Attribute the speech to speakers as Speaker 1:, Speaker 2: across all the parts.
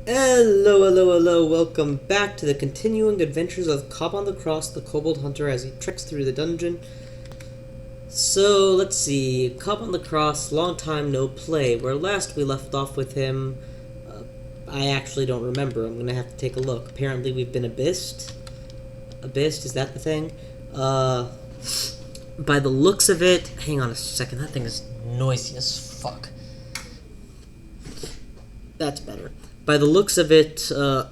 Speaker 1: Hello, hello, hello, welcome back to the continuing adventures of Kob-on-the-Cross, the Kobold Hunter, as he treks through the dungeon. So, let's see, Kob-on-the-Cross, long time no play. Where last we left off with him, I actually don't remember. I'm gonna have to take a look. Apparently we've been abyssed. Abyssed, is that the thing? By the looks of it, hang on a second, that thing is noisy as fuck. That's better. By the looks of it, doesn't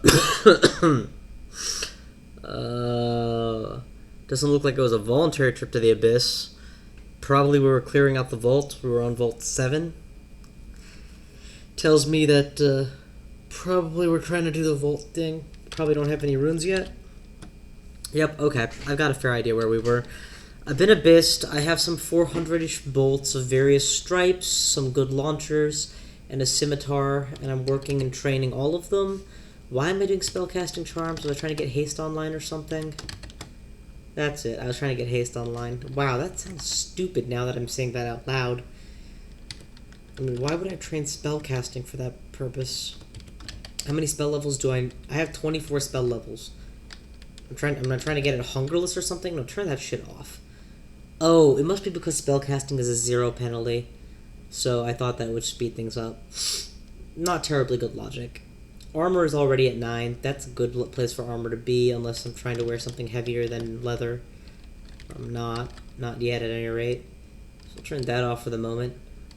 Speaker 1: look like it was a voluntary trip to the Abyss. Probably we were clearing out the vault. We were on Vault 7. Tells me that, probably we're trying to do the vault thing. Probably don't have any runes yet. Yep, okay. I've got a fair idea where we were. I've been abyssed. I have some 400-ish bolts of various stripes, some good launchers, and a scimitar, and I'm working and training all of them. Why am I doing spellcasting charms? Was I trying to get haste online or something? That's it. I was trying to get haste online. Wow, that sounds stupid now that I'm saying that out loud. I mean, why would I train spellcasting for that purpose? How many spell levels do I have 24 spell levels. I'm not trying to get it hungerless or something. No, turn that shit off. Oh, it must be because spellcasting is a 0 penalty. So I thought that would speed things up. Not terribly good logic. Armor is already at 9. That's a good place for armor to be, unless I'm trying to wear something heavier than leather. I'm not. Not yet, at any rate. So I'll turn that off for the moment.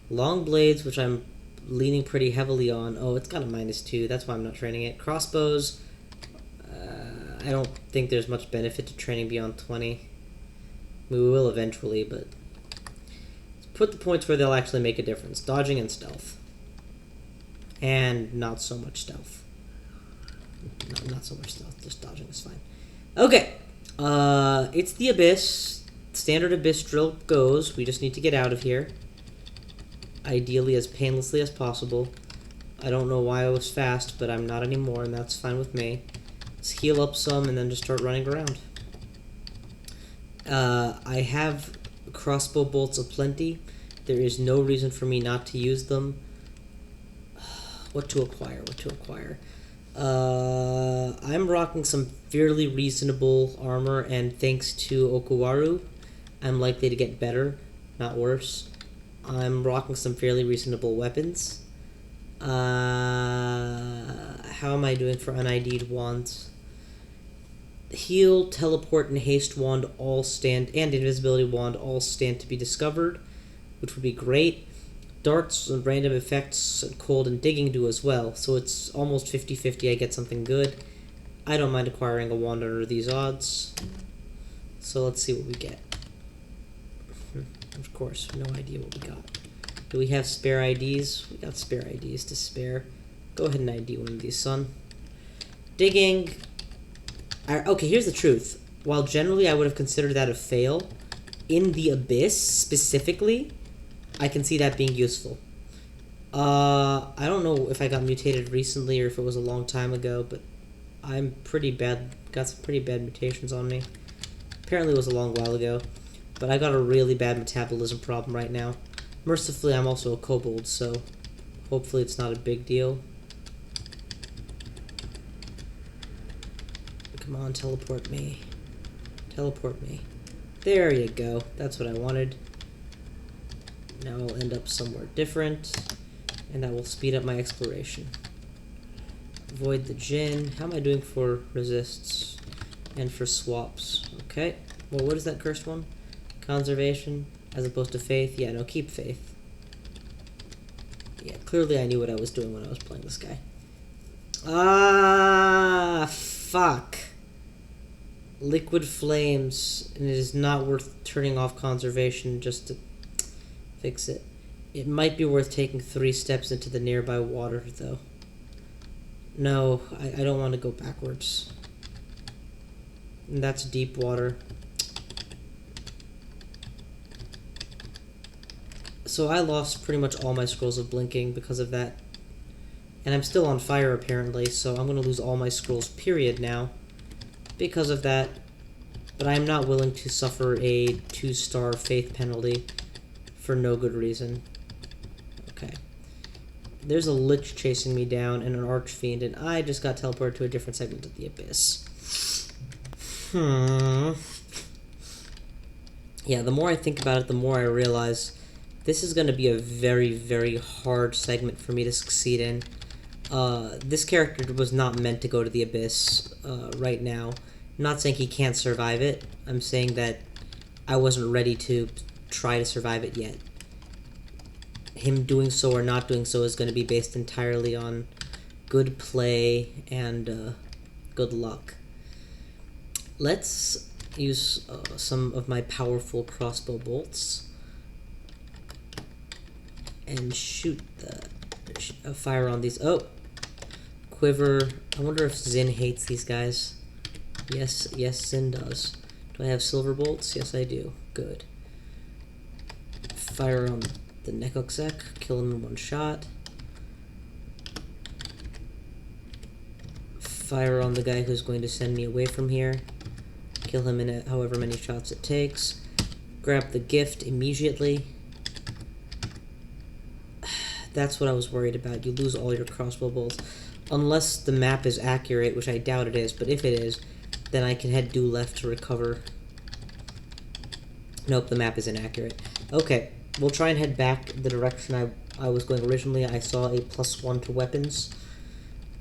Speaker 1: Long blades, which I'm leaning pretty heavily on. Oh, it's got a -2. That's why I'm not training it. Crossbows. I don't think there's much benefit to training beyond 20. We will eventually, but put the points where they'll actually make a difference. Dodging and stealth. And not so much stealth. Not so much stealth, just dodging is fine. Okay. It's the Abyss. Standard Abyss drill goes. We just need to get out of here. Ideally as painlessly as possible. I don't know why I was fast, but I'm not anymore, and that's fine with me. Let's heal up some and then just start running around. I have crossbow bolts aplenty. There is no reason for me not to use them. What to acquire? I'm rocking some fairly reasonable armor, and thanks to Okuwaru, I'm likely to get better, not worse. I'm rocking some fairly reasonable weapons. How am I doing for unID'd wands? Heal, teleport, and haste wand all stand, and invisibility wand all stand to be discovered, which would be great. Darts and random effects and cold and digging do as well, so it's almost 50-50 I get something good. I don't mind acquiring a wand under these odds. So let's see what we get. Of course, no idea what we got. Do we have spare IDs? We got spare IDs to spare. Go ahead and ID one of these, son. Digging. Okay, here's the truth. While generally I would have considered that a fail, in the Abyss specifically, I can see that being useful. I don't know if I got mutated recently or if it was a long time ago, but I'm pretty bad. Got some pretty bad mutations on me. Apparently it was a long while ago, but I got a really bad metabolism problem right now. Mercifully, I'm also a kobold, so hopefully it's not a big deal. Come on, teleport me. Teleport me. There you go. That's what I wanted. Now I'll end up somewhere different, and that will speed up my exploration. Avoid the Djinn. How am I doing for resists and for swaps? Okay. Well, what is that cursed one? Conservation as opposed to faith? Yeah, no, keep faith. Yeah, clearly I knew what I was doing when I was playing this guy. Ah, fuck. Liquid flames, and it is not worth turning off conservation just to fix it. It might be worth taking 3 steps into the nearby water, though. No, I don't want to go backwards. And that's deep water. So I lost pretty much all my scrolls of blinking because of that. And I'm still on fire, apparently, so I'm going to lose all my scrolls, period, now. Because of that. But I'm not willing to suffer a 2-star faith penalty for no good reason. Okay. there's a lich chasing me down and an archfiend, and I just got teleported to a different segment of the abyss. Yeah, the more I think about it, the more I realize this is going to be a very, very hard segment for me to succeed in. This character was not meant to go to the abyss right now. I'm not saying he can't survive it. I'm saying that I wasn't ready to try to survive it yet. Him doing so or not doing so is going to be based entirely on good play and good luck. Let's use some of my powerful crossbow bolts and shoot the fire on these. Oh, quiver. I wonder if Zin hates these guys. Yes, Zin does. Do I have silver bolts? Yes, I do. Good. Fire on the Nekoksek. Kill him in one shot. Fire on the guy who's going to send me away from here. Kill him in however many shots it takes. Grab the gift immediately. That's what I was worried about. You lose all your crossbow bolts. Unless the map is accurate, which I doubt it is, but if it is, then I can head due left to recover. Nope, the map is inaccurate. Okay, we'll try and head back the direction I was going originally. I saw a +1 to weapons.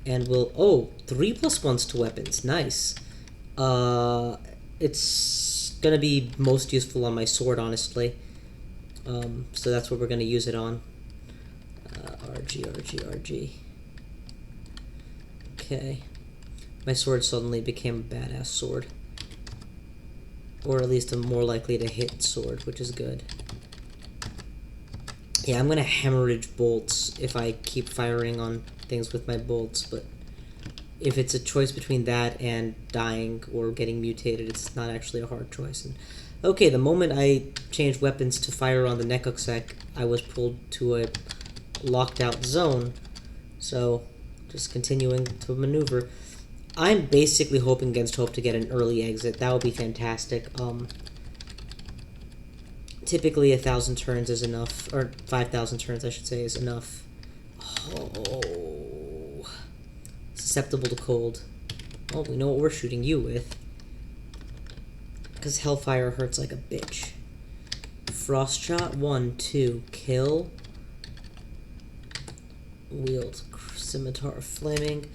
Speaker 1: And we'll... Oh, 3 +1s to weapons. Nice. It's gonna be most useful on my sword, honestly. So that's what we're gonna use it on. RG. Okay. My sword suddenly became a badass sword. Or at least a more likely to hit sword, which is good. Yeah, I'm gonna hemorrhage bolts if I keep firing on things with my bolts, but if it's a choice between that and dying or getting mutated, it's not actually a hard choice. And okay, the moment I changed weapons to fire on the Nekoksek, I was pulled to a locked out zone. So, just continuing to maneuver. I'm basically hoping against hope to get an early exit. That would be fantastic. Typically 1,000 turns is enough, or 5,000 turns I should say is enough. Oh, susceptible to cold. Oh, we know what we're shooting you with. Because Hellfire hurts like a bitch. Frost shot, 1, 2, kill. Wield Scimitar of Flaming.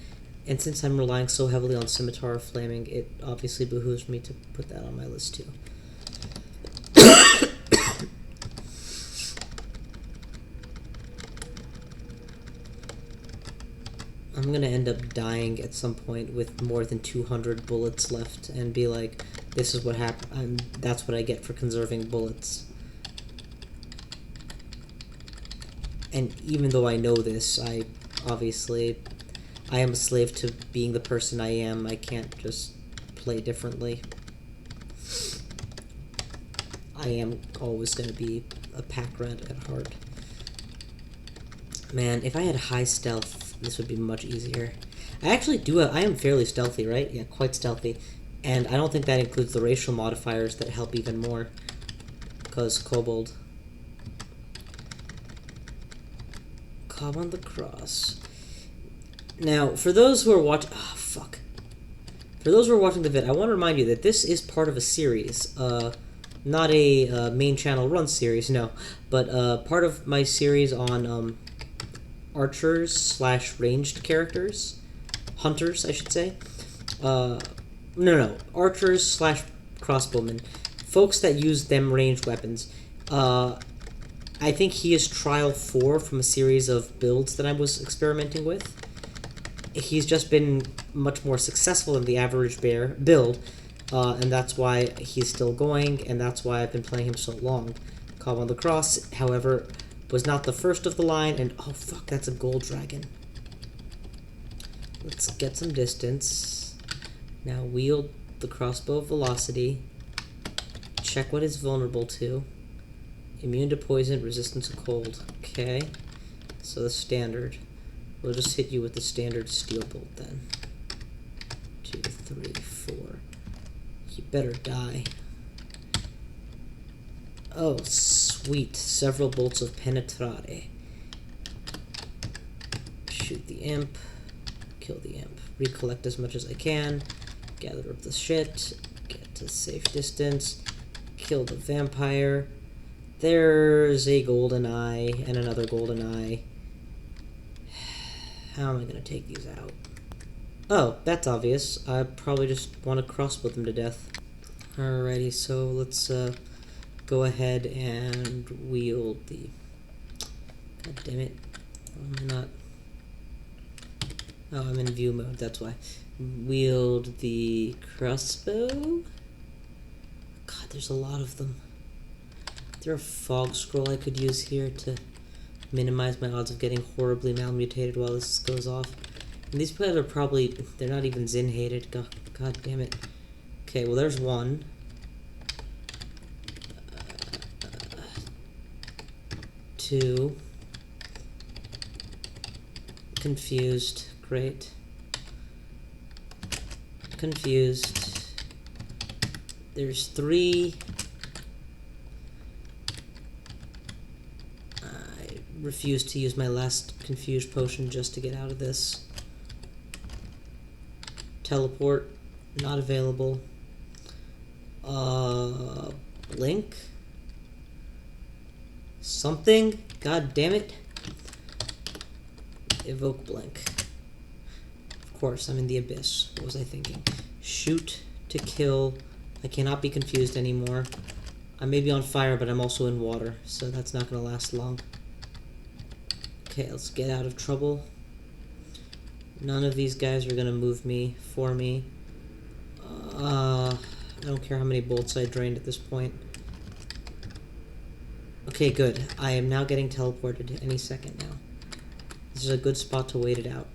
Speaker 1: And since I'm relying so heavily on Scimitar of Flaming, it obviously behooves me to put that on my list too. I'm gonna end up dying at some point with more than 200 bullets left and be like, this is what happened. That's what I get for conserving bullets. And even though I know this, I am a slave to being the person I am. I can't just play differently. I am always going to be a pack rat at heart. Man, if I had high stealth, this would be much easier. I actually do I am fairly stealthy, right? Yeah, quite stealthy. And I don't think that includes the racial modifiers that help even more. Because Kobold. Kob-on-the-Cross. Now, for those who are watching... Oh, fuck. For those who are watching the vid, I want to remind you that this is part of a series. Not a main channel run series, no. But part of my series on archers / ranged characters. Hunters, I should say. No. Archers / crossbowmen. Folks that use them ranged weapons. I think he is Trial 4 from a series of builds that I was experimenting with. He's just been much more successful than the average bear build, and that's why he's still going, and that's why I've been playing him so long. Kob-on-the-Cross, however, was not the first of the line, and oh fuck, that's a gold dragon. Let's get some distance. Now wield the crossbow velocity. Check what it's vulnerable to. Immune to poison, resistant to cold. Okay, so the standard. We'll just hit you with the standard steel bolt then. 2, 3, 4. You better die. Oh, sweet. Several bolts of penetrare. Shoot the imp. Kill the imp. Recollect as much as I can. Gather up the shit. Get to safe distance. Kill the vampire. There's a golden eye and another golden eye. How am I going to take these out? Oh, that's obvious. I probably just want to crossbow them to death. Alrighty, so let's go ahead and wield the... God damn it. Why am I not... Oh, I'm in view mode, that's why. Wield the crossbow. God, there's a lot of them. Is there a fog scroll I could use here to minimize my odds of getting horribly malmutated while this goes off? And these players are probably... They're not even Zin-hated. God damn it. Okay, well there's one. Two. Confused. Great. Confused. There's three. I refuse to use my last confused potion just to get out of this. Teleport. Not available. Blink? Something? God damn it. Evoke blink. Of course, I'm in the abyss. What was I thinking? Shoot to kill. I cannot be confused anymore. I may be on fire, but I'm also in water, so that's not going to last long. Okay, let's get out of trouble. None of these guys are going to move me for me. I don't care how many bolts I drained at this point. Okay, good. I am now getting teleported any second now. This is a good spot to wait it out.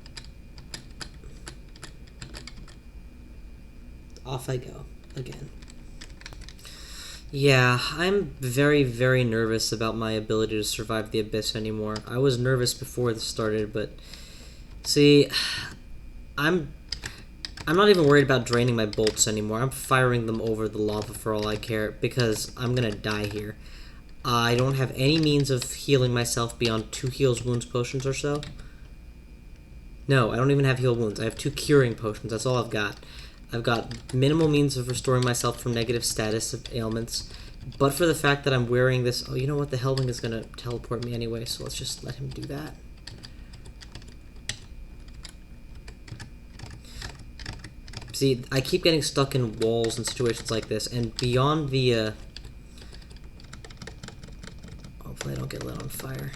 Speaker 1: Off I go. Again. Yeah, I'm very, very nervous about my ability to survive the abyss anymore. I was nervous before this started, but... See, I'm not even worried about draining my bolts anymore. I'm firing them over the lava for all I care, because I'm gonna die here. I don't have any means of healing myself beyond 2 heals wounds potions or so. No, I don't even have heal wounds. I have 2 curing potions. That's all I've got. I've got minimal means of restoring myself from negative status of ailments. But for the fact that I'm wearing this... Oh, you know what? The Hellwing is going to teleport me anyway, so let's just let him do that. See, I keep getting stuck in walls and situations like this, and beyond the... Hopefully I don't get lit on fire.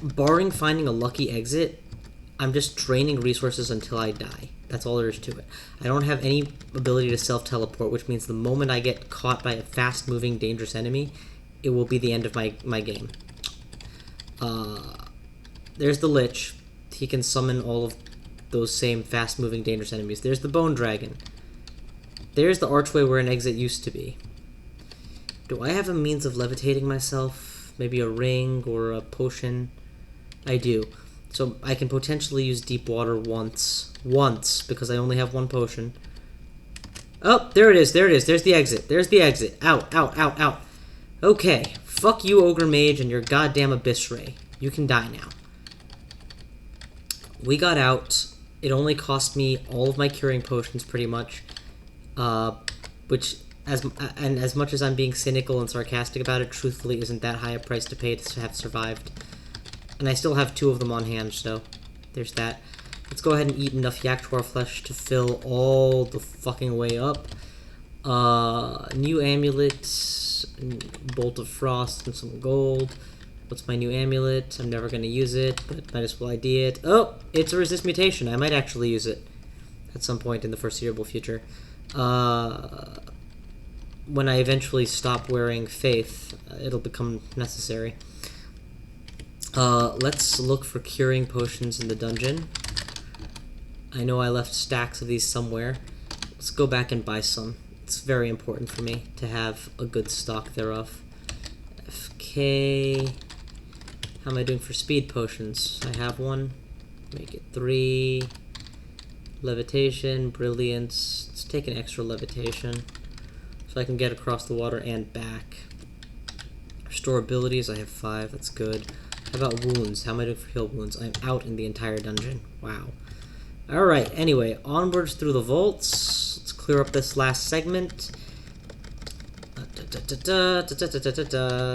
Speaker 1: Barring finding a lucky exit, I'm just draining resources until I die. That's all there is to it. I don't have any ability to self-teleport, which means the moment I get caught by a fast-moving, dangerous enemy, it will be the end of my game. There's the Lich. He can summon all of those same fast-moving, dangerous enemies. There's the Bone Dragon. There's the archway where an exit used to be. Do I have a means of levitating myself? Maybe a ring or a potion? I do. So I can potentially use deep water once, because I only have 1 potion. Oh, there it is, there's the exit, out, out. Okay, fuck you, Ogre Mage, and your goddamn Abyss Ray. You can die now. We got out. It only cost me all of my curing potions, pretty much, which, as much as I'm being cynical and sarcastic about it, truthfully isn't that high a price to pay to have survived. And I still have 2 of them on hand, so there's that. Let's go ahead and eat enough Yaktuar flesh to fill all the fucking way up. New amulet, Bolt of Frost, and some gold. What's my new amulet? I'm never going to use it, but might as well ID it. Oh, it's a resist mutation. I might actually use it at some point in the foreseeable future. When I eventually stop wearing Faith, it'll become necessary. Let's look for curing potions in the dungeon. I know I left stacks of these somewhere. Let's go back and buy some. It's very important for me to have a good stock thereof. FK... How am I doing for speed potions? I have 1. Make it 3. Levitation, brilliance. Let's take an extra levitation so I can get across the water and back. Restore abilities, I have 5. That's good. How about wounds? How am I doing for heal wounds? I'm out in the entire dungeon. Wow. Alright, anyway, onwards through the vaults. Let's clear up this last segment.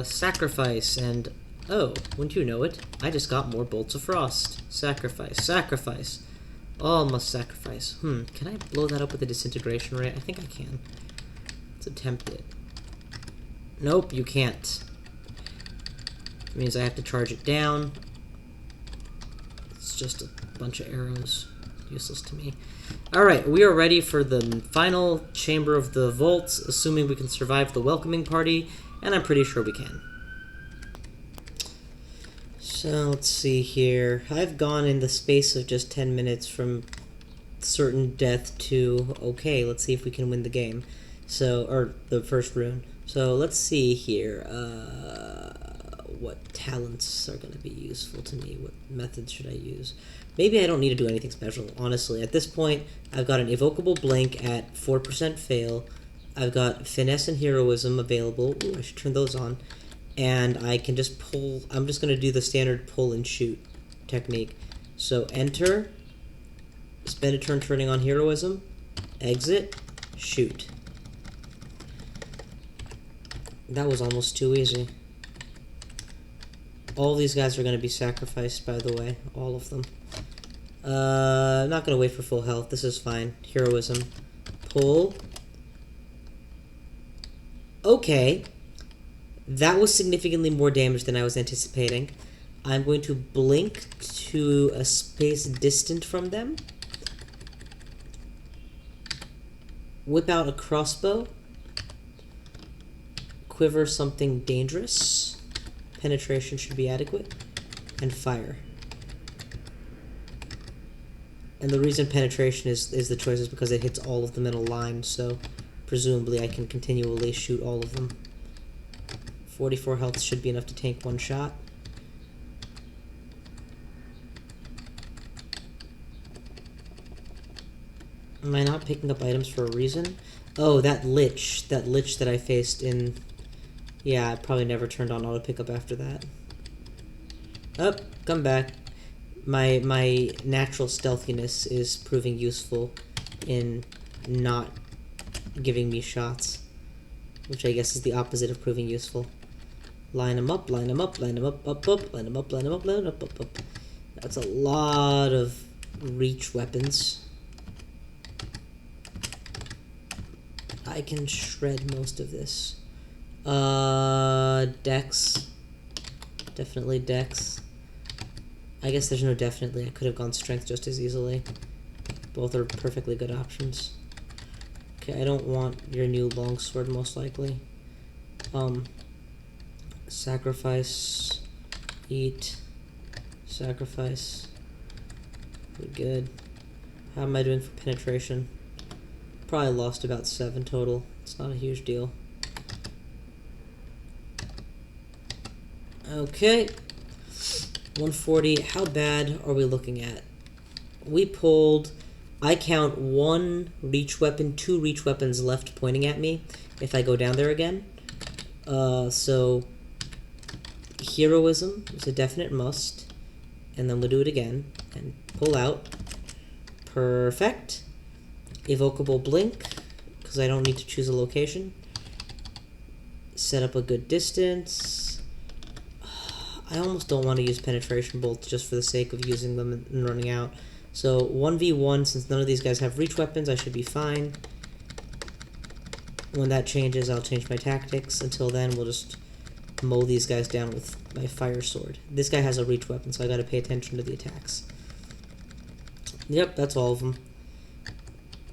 Speaker 1: Sacrifice, and oh, wouldn't you know it, I just got more bolts of frost. Sacrifice, sacrifice. Oh, must sacrifice. Can I blow that up with a disintegration ray? I think I can. Let's attempt it. Nope, you can't. It means I have to charge it down. It's just a bunch of arrows. Useless to me. Alright, we are ready for the final chamber of the vaults, assuming we can survive the welcoming party, and I'm pretty sure we can. So, let's see here. I've gone in the space of just 10 minutes from certain death to, okay, let's see if we can win the game. So, or the first rune. So, let's see here. What talents are going to be useful to me? What methods should I use? Maybe I don't need to do anything special, honestly. At this point, I've got an evocable blink at 4% fail. I've got finesse and heroism available. Ooh, I should turn those on. And I can just pull. I'm just going to do the standard pull and shoot technique. So enter, spend a turn turning on heroism, exit, shoot. That was almost too easy. All these guys are going to be sacrificed, by the way. All of them. I'm not going to wait for full health. This is fine. Heroism. Pull. Okay. That was significantly more damage than I was anticipating. I'm going to blink to a space distant from them. Whip out a crossbow. Quiver something dangerous. Penetration should be adequate. And fire. And the reason penetration is the choice is because it hits all of them in a line, so presumably I can continually shoot all of them. 44 health should be enough to tank one shot. Am I not picking up items for a reason? Oh, that lich that I faced in... Yeah, I probably never turned on auto pickup after that. Oh, come back. My natural stealthiness is proving useful in not giving me shots, which I guess is the opposite of proving useful. Line them up, line them up, line them up, up, line them up, line them up, line them up, up. That's a lot of reach weapons. I can shred most of this. Dex. Definitely Dex. I guess there's no definitely. I could have gone strength just as easily. Both are perfectly good options. Okay, I don't want your new longsword, most likely. Sacrifice. Eat. Sacrifice. We're good. How am I doing for penetration? Probably lost about 7 total. It's not a huge deal. Okay. 140. How bad are we looking at? We pulled... I count 1 reach weapon, 2 reach weapons left pointing at me if I go down there again. So... Heroism is a definite must. And then we'll do it again. And pull out. Perfect. Evocable blink, because I don't need to choose a location. Set up a good distance. I almost don't want to use penetration bolts just for the sake of using them and running out. So 1v1, since none of these guys have reach weapons, I should be fine. When that changes, I'll change my tactics. Until then, we'll just mow these guys down with my fire sword. This guy has a reach weapon, so I gotta pay attention to the attacks. Yep, that's all of them.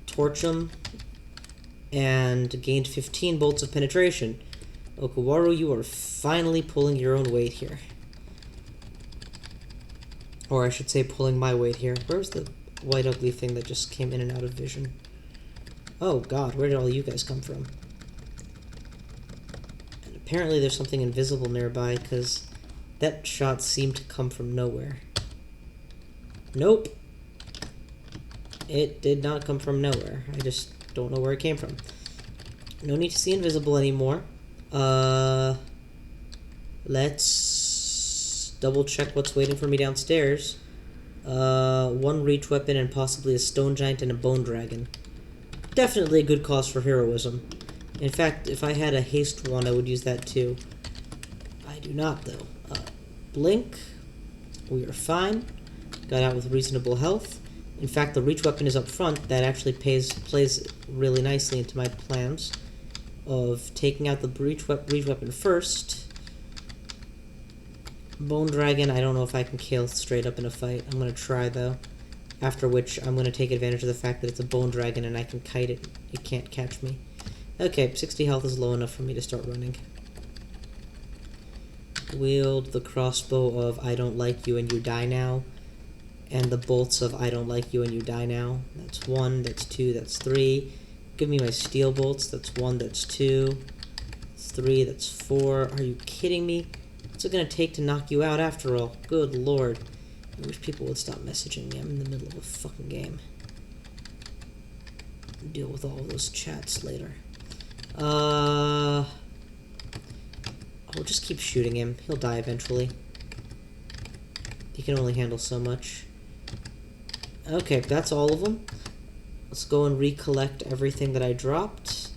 Speaker 1: Torch them. And gained 15 bolts of penetration. Okawaru, you are finally pulling your own weight here. Or I should say pulling my weight here. Where's the white ugly thing that just came in and out of vision? Oh god, where did all you guys come from? And apparently there's something invisible nearby, because that shot seemed to come from nowhere. Nope. It did not come from nowhere. I just don't know where it came from. No need to see invisible anymore. Let's double check what's waiting for me downstairs. One reach weapon and possibly a stone giant and a bone dragon. Definitely a good cause for heroism. In fact, if I had a haste one, I would use that too. I do not, though. Blink. We are fine. Got out with reasonable health. In fact, the reach weapon is up front. That actually plays really nicely into my plans of taking out the reach weapon first. Bone dragon, I don't know if I can kill straight up in a fight. I'm going to try, though. After which, I'm going to take advantage of the fact that it's a bone dragon and I can kite it. It can't catch me. Okay, 60 health is low enough for me to start running. Wield the crossbow of I don't like you and you die now. And the bolts of I don't like you and you die now. That's 1, that's 2, that's 3. Give me my steel bolts. That's 1, that's 2. That's 3, that's 4. Are you kidding me? What's it gonna take to knock you out after all? Good lord. I wish people would stop messaging me. I'm in the middle of a fucking game. Deal with all of those chats later. I'll just keep shooting him. He'll die eventually. He can only handle so much. Okay, that's all of them. Let's go and recollect everything that I dropped.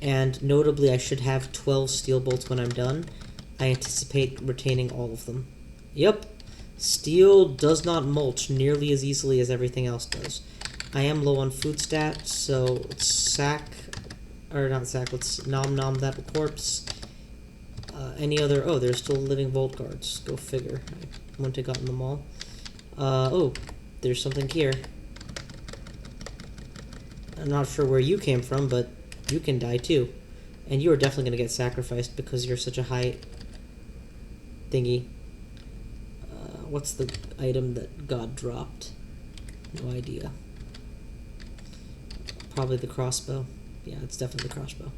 Speaker 1: And notably, I should have 12 steel bolts when I'm done. I anticipate retaining all of them. Yep. Steel does not mulch nearly as easily as everything else does. I am low on food stats, so let's let's nom that corpse. Any other... Oh, there's still living vault guards. Go figure. I wouldn't have gotten them all. Oh, there's something here. I'm not sure where you came from, but you can die too. And you are definitely going to get sacrificed because you're such a high thingy. What's the item that God dropped? No idea. Probably the crossbow. Yeah, it's definitely the crossbow.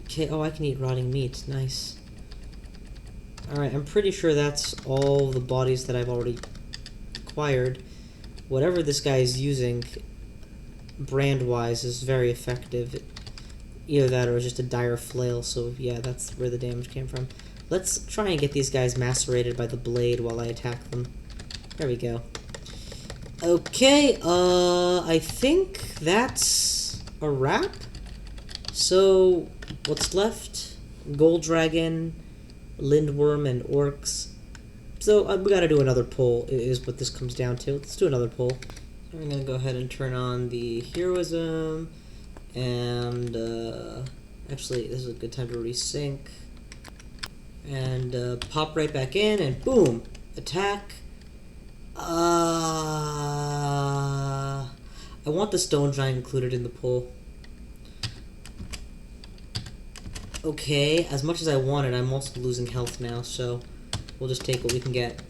Speaker 1: Okay, oh, I can eat rotting meat. Nice. Alright, I'm pretty sure that's all the bodies that I've already acquired. Whatever this guy is using, brand-wise, is very effective. Either that or just a dire flail, so yeah, that's where the damage came from. Let's try and get these guys macerated by the blade while I attack them. There we go. Okay, I think that's a wrap. So, what's left? Gold Dragon, Lindworm, and Orcs. So, we gotta do another poll, is what this comes down to. Let's do another poll. So I'm gonna go ahead and turn on the heroism, and, actually, this is a good time to resync. And, pop right back in, and boom! Attack. I want the stone giant included in the poll. Okay, as much as I want it, I'm also losing health now, so we'll just take what we can get.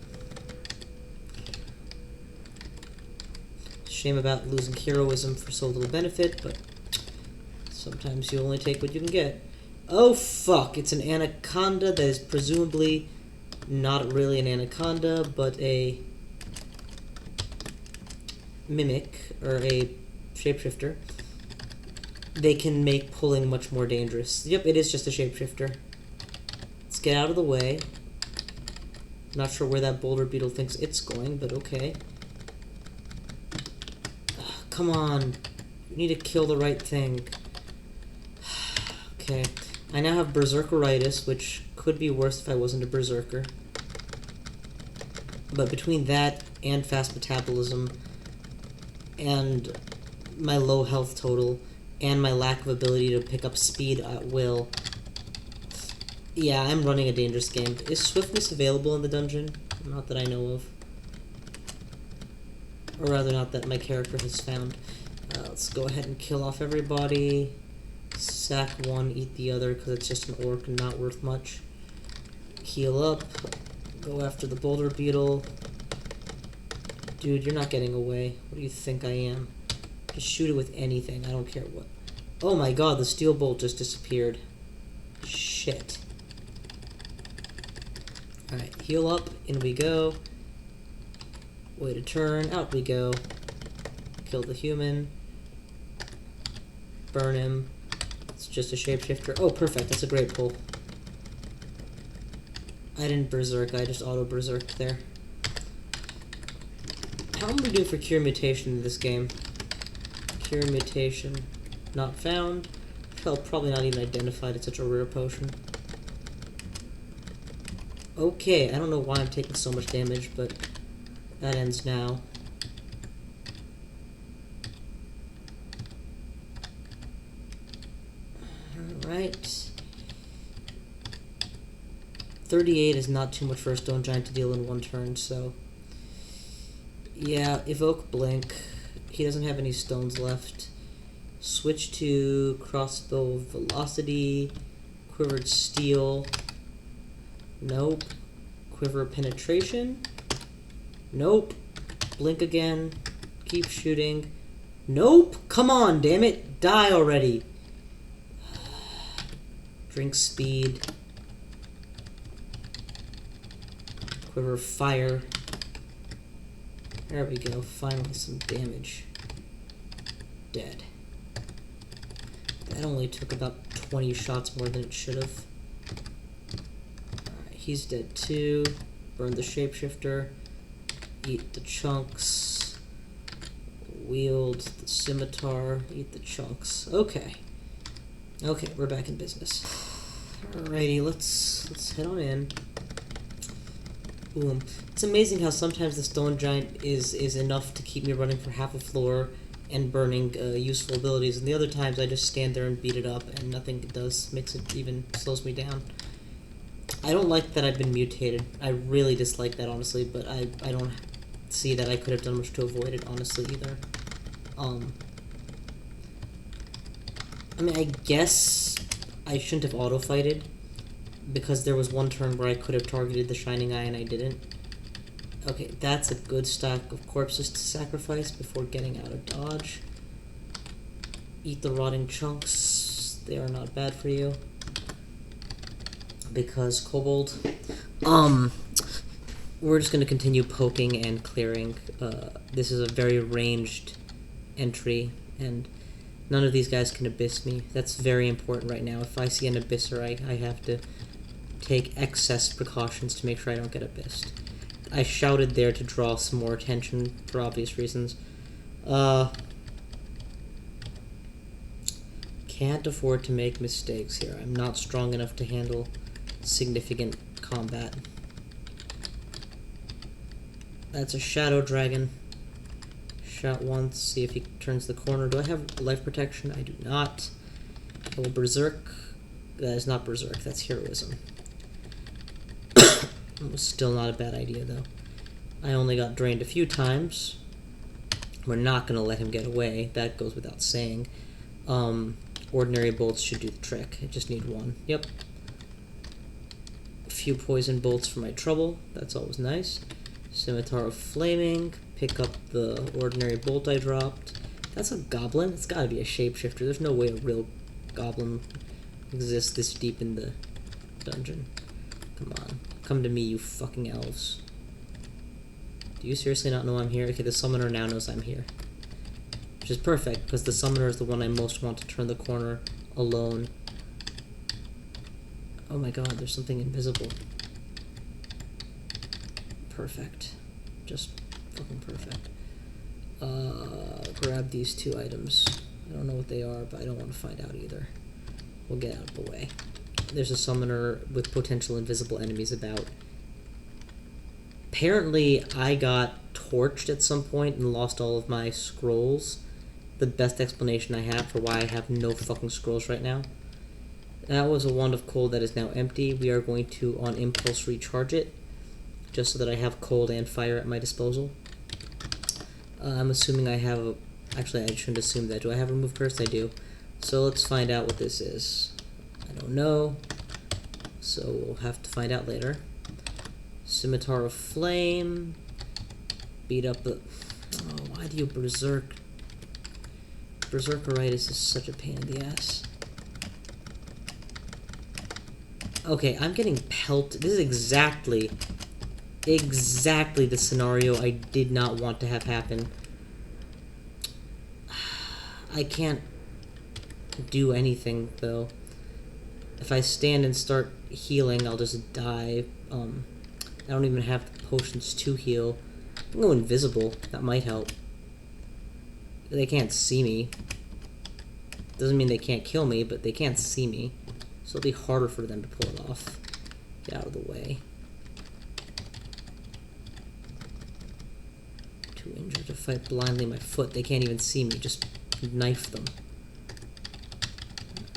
Speaker 1: Shame about losing heroism for so little benefit, but sometimes you only take what you can get. Oh fuck, it's an anaconda that is presumably not really an anaconda, but a mimic, or a shapeshifter. They can make pulling much more dangerous. Yep, it is just a shapeshifter. Let's get out of the way. Not sure where that boulder beetle thinks it's going, but okay. Come on. You need to kill the right thing. Okay. I now have berserkeritis, which could be worse if I wasn't a berserker. But between that and fast metabolism, and my low health total, and my lack of ability to pick up speed at will, yeah, I'm running a dangerous game. Is swiftness available in the dungeon? Not that I know of. Or rather, not that my character has found. Let's go ahead and kill off everybody. Sack one, eat the other, because it's just an orc and not worth much. Heal up. Go after the boulder beetle. Dude, you're not getting away. What do you think I am? Just shoot it with anything. I don't care what. Oh my god, the steel bolt just disappeared. Shit. Alright, heal up. In we go. Way to turn. Out we go. Kill the human. Burn him. It's just a shapeshifter. Oh, perfect. That's a great pull. I didn't berserk, I just auto-berserked there. How am we doing for cure mutation in this game? Cure mutation not found. Well, probably not even identified. It's such a rare potion. Okay, I don't know why I'm taking so much damage, but that ends now. Alright. 38 is not too much for a stone giant to deal in one turn, so... Yeah, evoke blink. He doesn't have any stones left. Switch to crossbow velocity. Quivered steel. Nope. Quiver penetration. Nope. Blink again. Keep shooting. Nope! Come on, damn it! Die already! Drink speed. Quiver fire. There we go. Finally some damage. Dead. That only took about 20 shots more than it should have. Alright, he's dead too. Burn the shapeshifter. Eat the chunks. Wield the scimitar. Eat the chunks. Okay. Okay, we're back in business. Alrighty, let's head on in. Boom. It's amazing how sometimes the stone giant is enough to keep me running for half a floor and burning useful abilities, and the other times I just stand there and beat it up and nothing it does makes it even slows me down. I don't like that I've been mutated. I really dislike that, honestly, but I don't see that I could have done much to avoid it, honestly, either. I mean, I guess I shouldn't have auto-fighted, because there was one turn where I could have targeted the Shining Eye and I didn't. Okay, that's a good stack of corpses to sacrifice before getting out of dodge. Eat the rotting chunks. They are not bad for you. Because Kobold. We're just going to continue poking and clearing. This is a very ranged entry, and none of these guys can abyss me. That's very important right now. If I see an abysser, I have to take excess precautions to make sure I don't get abyssed. I shouted there to draw some more attention for obvious reasons. Can't afford to make mistakes here. I'm not strong enough to handle significant combat. That's a shadow dragon. Shot once, see if he turns the corner. Do I have life protection? I do not. I will berserk. That is not berserk, that's heroism. It was still not a bad idea, though. I only got drained a few times. We're not going to let him get away. That goes without saying. Ordinary bolts should do the trick. I just need one. Yep. A few poison bolts for my trouble. That's always nice. Scimitar of Flaming. Pick up the ordinary bolt I dropped. That's a goblin? It's gotta be a shapeshifter. There's no way a real goblin exists this deep in the dungeon. Come on. Come to me, you fucking elves. Do you seriously not know I'm here? Okay, the summoner now knows I'm here. Which is perfect, because the summoner is the one I most want to turn the corner alone. Oh my god, there's something invisible. Perfect. Just fucking perfect. Grab these two items. I don't know what they are, but I don't want to find out either. We'll get out of the way. There's a summoner with potential invisible enemies about. Apparently, I got torched at some point and lost all of my scrolls. The best explanation I have for why I have no fucking scrolls right now. That was a wand of cold that is now empty. We are going to, on impulse, recharge it, just so that I have cold and fire at my disposal. I'm assuming I have... Actually, I shouldn't assume that. Do I have remove curse? I do. So let's find out what this is. I don't know. So we'll have to find out later. Scimitar of Flame. Beat up the... Oh, why do you berserk? Berserkeritis is such a pain in the ass. Okay, I'm getting pelted. This is exactly the scenario I did not want to have happen. I can't do anything, though. If I stand and start healing, I'll just die. I don't even have the potions to heal. I can go invisible. That might help. They can't see me. Doesn't mean they can't kill me, but they can't see me. So it'll be harder for them to pull it off. Get out of the way. Too injured to fight blindly my foot. They can't even see me. Just knife them.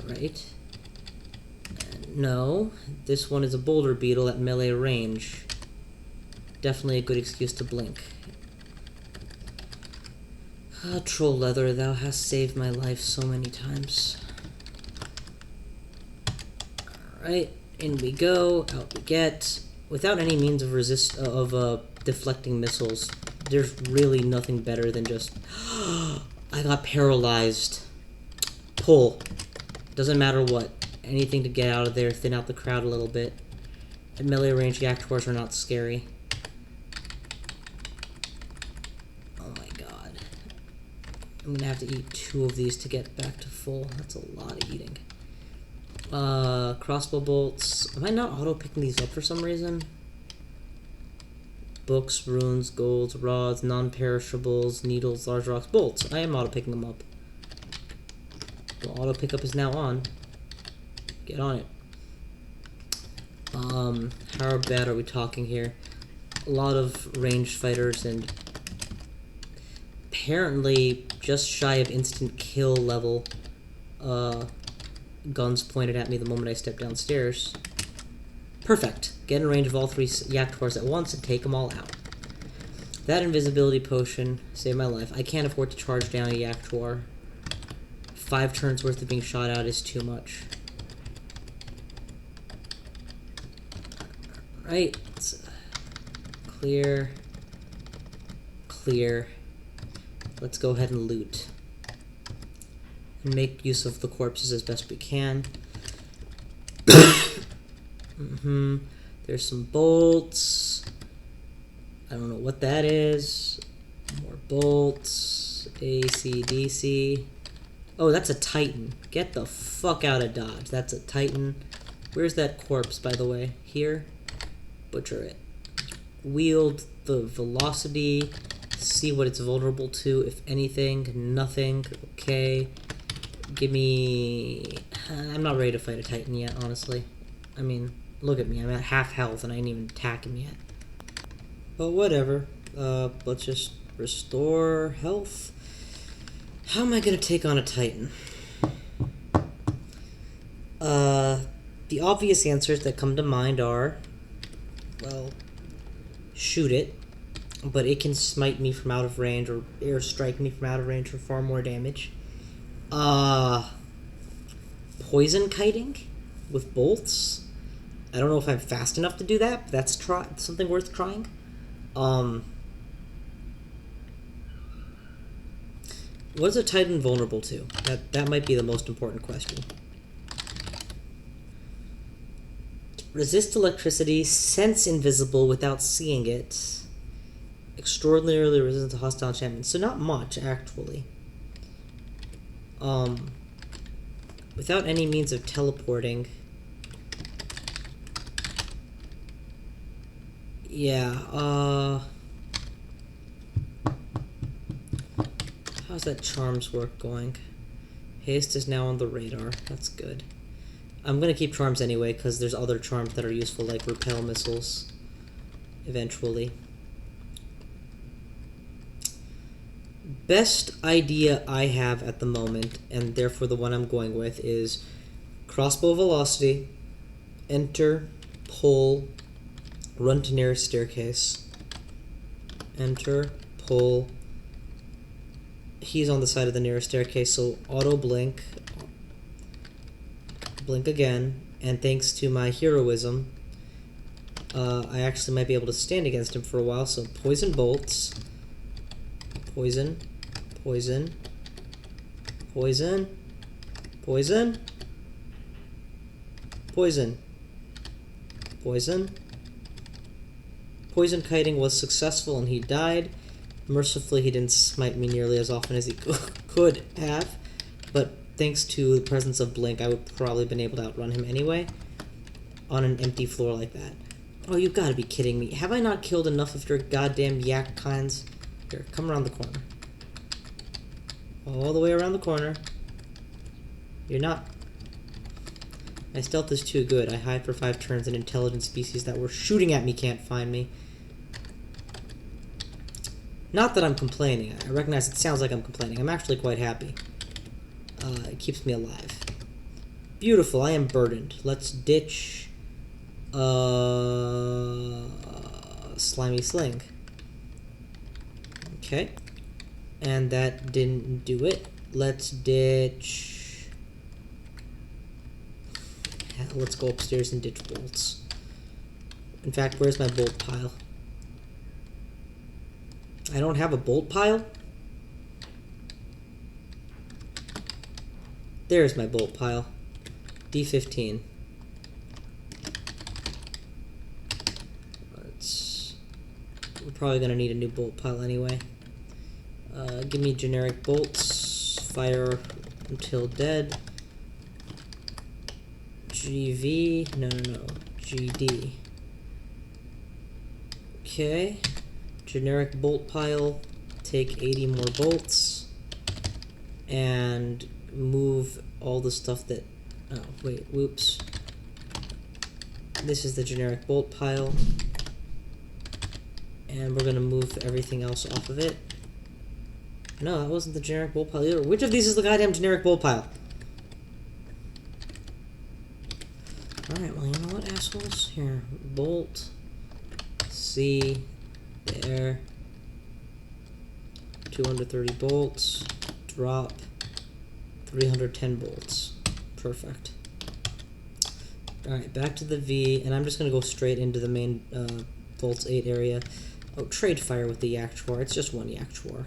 Speaker 1: Right. No, this one is a boulder beetle at melee range. Definitely a good excuse to blink. Ah, troll leather, thou hast saved my life so many times. Alright, in we go, out we get. Without any means of deflecting missiles, there's really nothing better than just... I got paralyzed. Pull. Doesn't matter what. Anything to get out of there, thin out the crowd a little bit. At melee range, Yaktuars are not scary. Oh my god. I'm gonna have to eat 2 of these to get back to full. That's a lot of eating. Crossbow bolts. Am I not auto-picking these up for some reason? Books, runes, golds, rods, non-perishables, needles, large rocks, bolts. I am auto-picking them up. The auto-pickup is now on. Get on it. How bad are we talking here? A lot of ranged fighters and apparently just shy of instant kill level guns pointed at me the moment I stepped downstairs. Perfect. Get in range of all 3 Yaktuars at once and take them all out. That invisibility potion saved my life. I can't afford to charge down a Yaktuar. 5 turns worth of being shot out is too much. Right. Clear. Clear. Let's go ahead and loot. And make use of the corpses as best we can. There's some bolts. I don't know what that is. More bolts. AC/DC. Oh, that's a Titan. Get the fuck out of Dodge. That's a Titan. Where's that corpse, by the way? Here? Butcher it. Wield the velocity. See what it's vulnerable to, if anything. Nothing. Okay. Give me... I'm not ready to fight a Titan yet, honestly. I mean, look at me. I'm at half health and I ain't even attack him yet. But whatever. Let's just restore health. How am I gonna take on a Titan? The obvious answers that come to mind are... Well, shoot it, but it can smite me from out of range or air strike me from out of range for far more damage. Poison kiting with bolts. I don't know if I'm fast enough to do that, but that's something worth trying. What is a Titan vulnerable to? That might be the most important question. Resist electricity, sense invisible without seeing it. Extraordinarily resistant to hostile enchantments. So not much, actually. Without any means of teleporting. Yeah, how's that charms work going? Haste is now on the radar. That's good. I'm gonna keep charms anyway, because there's other charms that are useful, like repel missiles, eventually. Best idea I have at the moment, and therefore the one I'm going with, is crossbow velocity, enter, pull, run to nearest staircase, enter, pull. He's on the side of the nearest staircase, so auto blink, blink again, and thanks to my heroism, I actually might be able to stand against him for a while. So poison bolts, poison, poison, poison, poison, poison, poison. Poison kiting was successful and he died. Mercifully, he didn't smite me nearly as often as he could have, but thanks to the presence of Blink, I would probably have been able to outrun him anyway on an empty floor like that. Oh, you've got to be kidding me. Have I not killed enough of your goddamn yak kinds? Here, come around the corner. All the way around the corner. You're not. My stealth is too good. I hide for 5 turns and intelligent species that were shooting at me can't find me. Not that I'm complaining. I recognize it sounds like I'm complaining. I'm actually quite happy. It keeps me alive. Beautiful. I am burdened. Let's ditch slimy sling. Okay. And that didn't do it. Let's ditch... Let's go upstairs and ditch bolts. In fact, where's my bolt pile? I don't have a bolt pile? There's my bolt pile. D15. We're probably going to need a new bolt pile anyway. Give me generic bolts. Fire until dead. GV. No. GD. Okay. Generic bolt pile. Take 80 more bolts. And move all the stuff that... Oh, wait. Whoops. This is the generic bolt pile. And we're going to move everything else off of it. No, that wasn't the generic bolt pile either. Which of these is the goddamn generic bolt pile? Alright, well, you know what, assholes? Here, bolt. C. There. 230 bolts. Drop. 310 bolts. Perfect. Alright, back to the V, and I'm just going to go straight into the main Volts 8 area. Oh, trade fire with the Yaktuar. It's just one Yaktuar.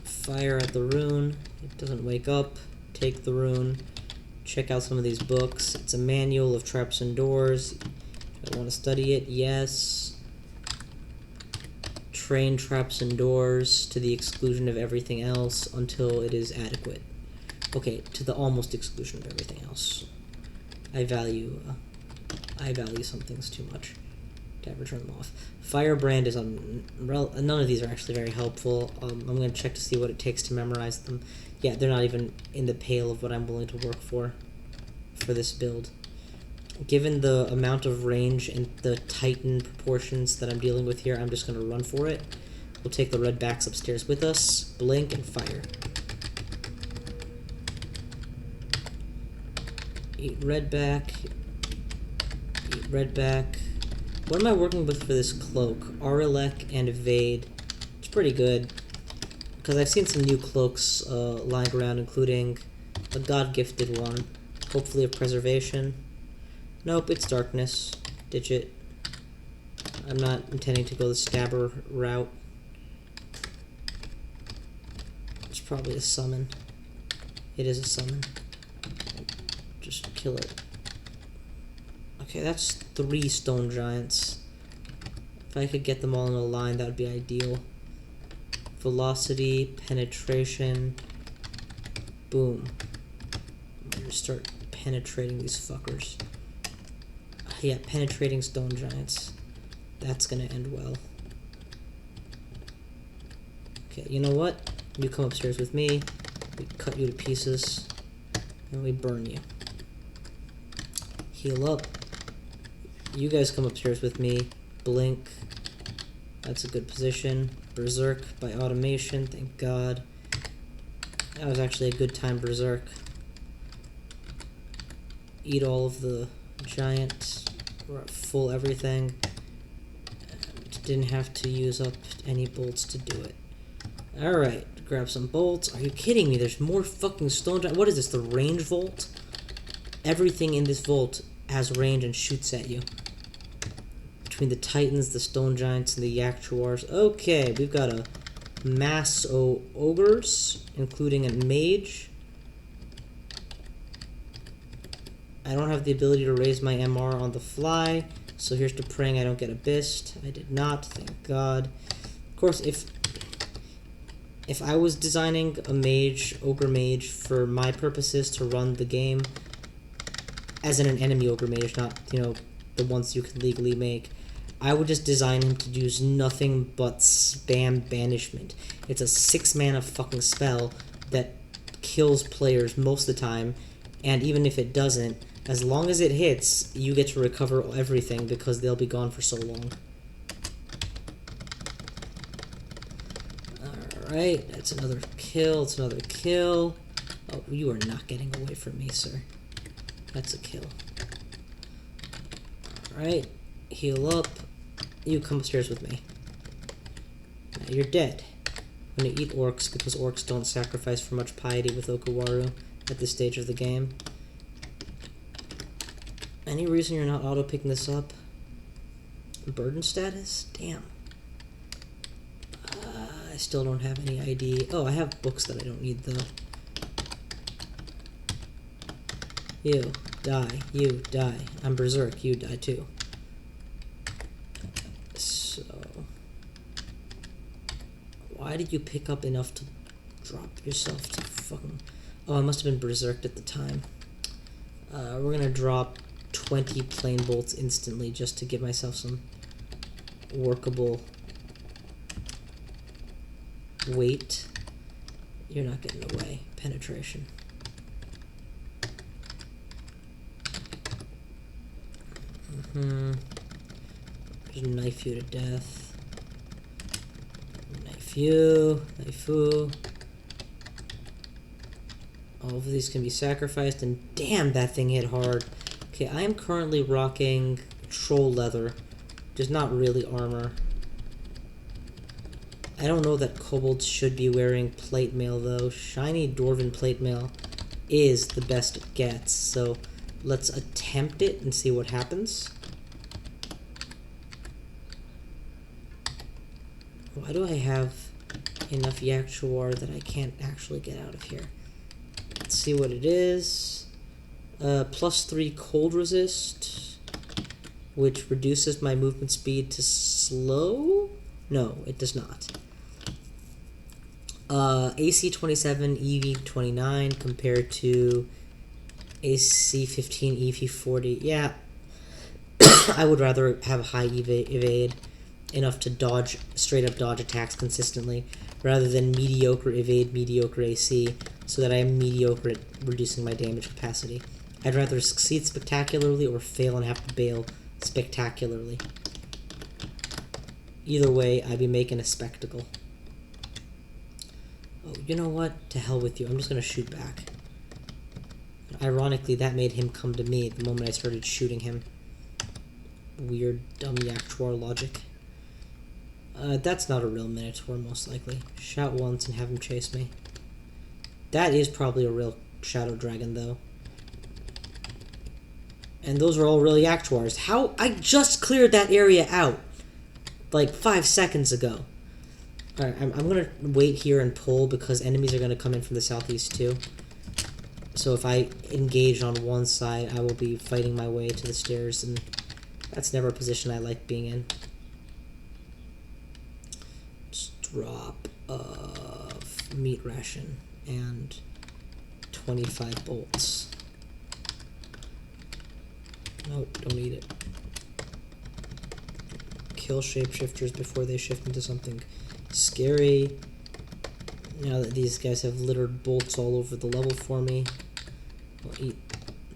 Speaker 1: Fire at the rune. It doesn't wake up. Take the rune. Check out some of these books. It's a manual of traps and doors. I want to study it. Yes. Train traps and doors to the exclusion of everything else until it is adequate. Okay, to the almost exclusion of everything else. I value some things too much to ever turn them off. Firebrand is on... None of these are actually very helpful. I'm going to check to see what it takes to memorize them. Yeah, they're not even in the pale of what I'm willing to work for this build. Given the amount of range and the Titan proportions that I'm dealing with here, I'm just going to run for it. We'll take the red backs upstairs with us, blink, and fire. Eat red back. Eat red back. What am I working with for this cloak? Aurelec and Evade. It's pretty good. Because I've seen some new cloaks lying around, including a god-gifted one. Hopefully of preservation. Nope, it's darkness. Ditch it. I'm not intending to go the stabber route. It's probably a summon. It is a summon. Just kill it. Okay, that's 3 stone giants. If I could get them all in a line, that would be ideal. Velocity, penetration. Boom. I'm gonna start penetrating these fuckers. Yeah, penetrating stone giants. That's gonna end well. Okay, you know what? You come upstairs with me. We cut you to pieces. And we burn you. Heal up. You guys come upstairs with me. Blink. That's a good position. Berserk by automation, thank God. That was actually a good time, Berserk. Eat all of the giants. We're at full everything. And didn't have to use up any bolts to do it. Alright, grab some bolts. Are you kidding me? There's more fucking stone giants. What is this, the range vault? Everything in this vault has range and shoots at you. Between the Titans, the Stone Giants, and the Yaktuars. Okay, we've got a mass of ogres, including a mage. I don't have the ability to raise my MR on the fly, so here's to praying I don't get abyssed. I did not, thank God. Of course, if if I was designing a mage, ogre mage, for my purposes to run the game, as in an enemy ogre mage, not, you know, the ones you can legally make, I would just design him to use nothing but spam banishment. It's a 6-mana fucking spell that kills players most of the time, and even if it doesn't, as long as it hits, you get to recover everything because they'll be gone for so long. Alright, that's another kill, it's another kill. Oh, you are not getting away from me, sir. That's a kill. Alright, heal up. You come upstairs with me. Now you're dead. I'm gonna eat orcs because orcs don't sacrifice for much piety with Okawaru at this stage of the game. Any reason you're not auto-picking this up? Burden status? Damn. I still don't have any ID. Oh, I have books that I don't need though. You die. You die. I'm berserk. You die too. So, why did you pick up enough to drop yourself to fucking... Oh, I must have been berserked at the time. We're gonna drop 20 plain bolts instantly just to give myself some workable weight. You're not getting away. Penetration. Knife you to death. Knife you. Knife you. All of these can be sacrificed, and damn, that thing hit hard. Okay, I am currently rocking troll leather, which is not really armor. I don't know that kobolds should be wearing plate mail, though. Shiny dwarven plate mail is the best it gets, so let's attempt it and see what happens. Why do I have enough Yakchuar that I can't actually get out of here? Let's see what it is. +3 cold resist, which reduces my movement speed to slow? No, it does not. AC 27, EV 29 compared to AC 15, EV 40. Yeah, I would rather have a high evade, enough to dodge, straight up dodge attacks consistently, rather than mediocre evade, mediocre AC, so that I am mediocre at reducing my damage capacity. I'd rather succeed spectacularly or fail and have to bail spectacularly. Either way, I'd be making a spectacle. Oh, you know what? To hell with you. I'm just going to shoot back. Ironically, that made him come to me the moment I started shooting him. Weird, dumb Yakchuar logic. That's not a real Minotaur, most likely. Shout once and have him chase me. That is probably a real Shadow Dragon, though. And those are all real Yakchuars. How? I just cleared that area out, like 5 seconds ago. Alright, I'm gonna wait here and pull because enemies are gonna come in from the southeast too. So if I engage on one side, I will be fighting my way to the stairs, and that's never a position I like being in. Just drop of meat ration and 25 bolts. Nope, don't eat it. Kill shapeshifters before they shift into something scary. Now that these guys have littered bolts all over the level for me, I'll eat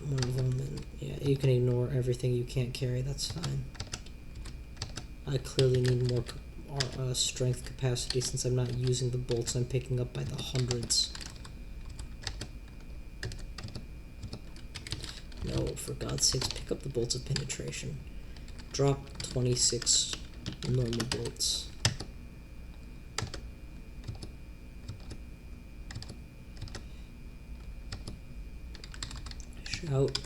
Speaker 1: one of them, and yeah, you can ignore everything you can't carry, that's fine. I clearly need more strength capacity since I'm not using the bolts I'm picking up by the hundreds. No, for God's sakes, pick up the bolts of penetration. Drop 26 normal bolts. Shout.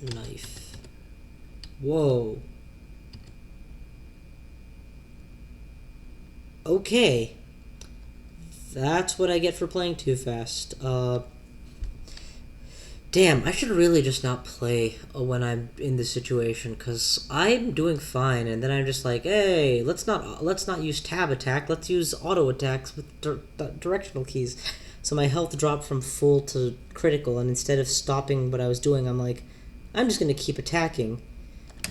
Speaker 1: Knife. Whoa. Okay. That's what I get for playing too fast. Damn, I should really just not play when I'm in this situation, because I'm doing fine, and then I'm just like, hey, let's not use tab attack, let's use auto attacks with directional keys. So my health dropped from full to critical, and instead of stopping what I was doing, I'm like, I'm just gonna keep attacking.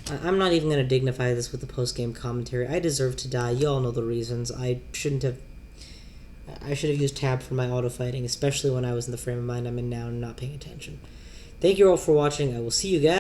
Speaker 1: I'm not even gonna dignify this with the post-game commentary. I deserve to die. You all know the reasons. I should have used tab for my auto fighting, especially when I was in the frame of mind I'm in now and not paying attention. Thank you all for watching. I will see you guys.